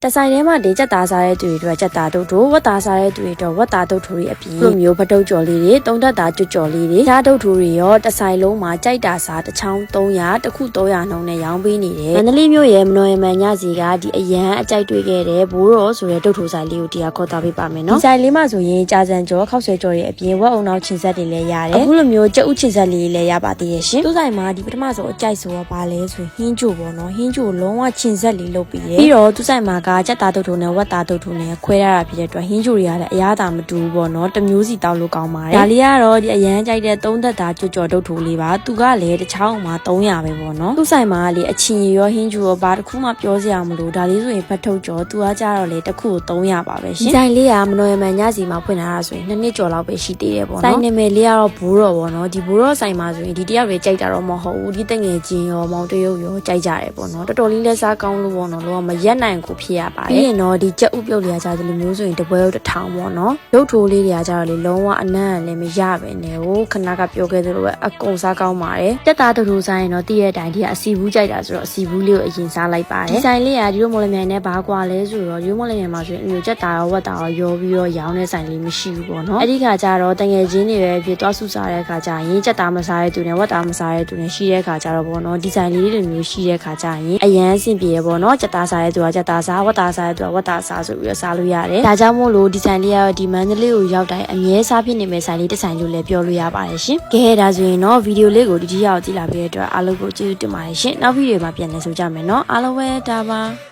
တဆိုင်ထဲမှာဒီကြက်သားစားတဲ့သူတွေအတွက်ကြက်သားတုတ်ထိုးဝက်သားစားတဲ့သူတွေအတွက်ဝက်သားတုတ်ထိုးတွေအပြင်လိုမျိုးပတုတ်ကြော်လေးတွေသုံးသက်သားကြွကြော်လေးတွေရှားတုတ်ထိုးတွေရောတဆိုင်လုံးမှာကြိုက်တာစားတစ်ချောင်း300တစ်ခု300နှုန်းနဲ့ရောင်းပေးနေတယ်မန္တလေးမြို့ရဲ့မနော်ရမန်ညစီကဒီအရန်အကြိုက်တွေ့ခဲ့တဲ့ဘိုးတော်ဆိုတဲ့တုတ်ထိုးဆိုင်လေးကိုတရားခေါ်သွားပေးပါမယ်နော်ဒီဆိုင်လေးမှာဆိုရင်ကြာစံကြောခောက်ဆွဲကြော်တွေအပြင်ဝက်အုံနောက်ချင်းဆက်တွေလည်းရတယ်အခုလိုမျိုးကြက်ဥချင်းဆက်လေးလည်းရပါသေးရဲ့ရှင်သူ့ဆိုင်မှာဒီပထမဆုံးအကြိုက်ဆိုတော့ပါလဲဆိုရင်ဟင်းချိုပေါ့နော်ဟင်းချိုလုံးဝချင်းဆက်လေးလုပ်ပြီးတယ်ပြီးတော့သူ့ဆိုင်မှာကကြက်သားတုတ်ထိုးဝက်သားတုတ်ထုံနဲ့ခွဲရတာဖြစ်တဲ့အတွက်ဟင်းချိုတွေကလည်းအရသာမတူဘူးပေါ့နော်တစ်မျိုးစီတောက်လို့ကောင်းပါတယ်ဒါလေးကတော့ဒီအရန်ကြိုက်တဲ့သုံးသက်သားကြွကြော်တုတ်ထိုးလေးပါသူကလည်းတစ်ချောင်းမှာ300ပဲပေါ့နော်သူ့ဆိုင်မှာလေအချင်းရောဟင်းချိုရောဘာတစ်ခုမှပြောစရာမလိုဒါလေးဆိုရင်ဖတ်ထုတ်ကြော်သူကကြတော့လေတစ်ခုကို300ပါပဲရှင်ဒီဆိုင်လေးကမနော်ရမန်ညစီမှာဖွင့်ထားတာဆိုရင်2နှစ်ကျော်လောက်ပဲရှိသေးတယ်ပေါ့နော်ဆိုင်နာမည်လေးကတော့ဘိုးတော်ပေါ့နော်ဒီဘိုးတော်ဆိုင်မှာဆိုရင်ဒီတယောက်တွေကြိုက်တာတော့မဟုတ်ဘူးဒီတငယ်ချင်းရောမောင်တရုပ်ရောကြိုက်ကြတယ်ပေါ့နော်တော်တော်လေးလဲစားကောင်းလို့ပေါ့နော်လောကမရက်နိုင်ကိုဖြစ်ရပါတယ်ပြီးရင်တော့ဒီကြက်ဥပြုတ်လေးကကြတယ်လို့မျိုးဆိုရင်တပွဲ1000ပေါ့နော်ရုပ်ထိုးလေးတွေကကြတော့လေလုံးဝအနံ့လည်းမရပဲနဲ့ဟိုခဏကပြောခဲ့သလိုပဲအကုန်စားကောင်းပါတယ်တက်သားတူဆိုင်ရင်တော့တည့်ရဲ့အတိုင်းဒီကအစီဘူးကြိုက်တာဆိုတော့အစီဘူးလေးကိုအရင်စားလိုက်ပါတယ်ဒီဆိုင်လေးကဒီလိုမော်လမြိုင်နဲ့ဘာကွာလဲဆိုတော့ဒီလိုမော်လမြိုင်မှာဆိုရင်အမျိုးကြက်သားရောဝက်သားရောပြီးတော့ရောင်းတဲ့ဆိုင်လေးမရှိဘူးပေါ့နော်အဲ့ဒီခါကျတော့တငယ်ချင်းတွေပဲဖြစ်သွားစုစားတဲ့ခါကျရင်ကြက်သားမစားတဲ့သူနဲ့ဝက်သားမစားတဲ့သူနဲ့ရှိတဲ့ခါကျတော့ပေါ့နော်ဒီဆိုင်လေးတွေမျိုးရှိတဲ့ခါကျရင်အရန်အဆင်ပြေရပေါ့နော်ကြက်သားစားတဲ့သူကကြက်သားစားဝက်သားစားတဲ့သူကဝက်သားစားဆိုပြီးတော့စားလို့ရတယ်ဒါကြောင့်မို့လို့ဒီဆိုင်လေးကတော့ဒီမန္တလေးကိုရောက်တိုင်းအမြဲစားဖြစ်နေမယ့်ဆိုင်လေးတစ်ဆိုင်လို့လည်းပြောလို့ရပါတယ်ရှင်ကဲဒါဆိုရင်တော့ဗီဒီယိုလေးကိုဒီရောက်ကြည့်လာပြီးတဲ့အတွက်အားလုံးကိုကျေးဇူးတင်ပါတယ်ရှင်နောက်ဗီဒီယိုမှာပြန်လည်ဆုံကြမယ်နော်အားလုံးပဲဒါပါ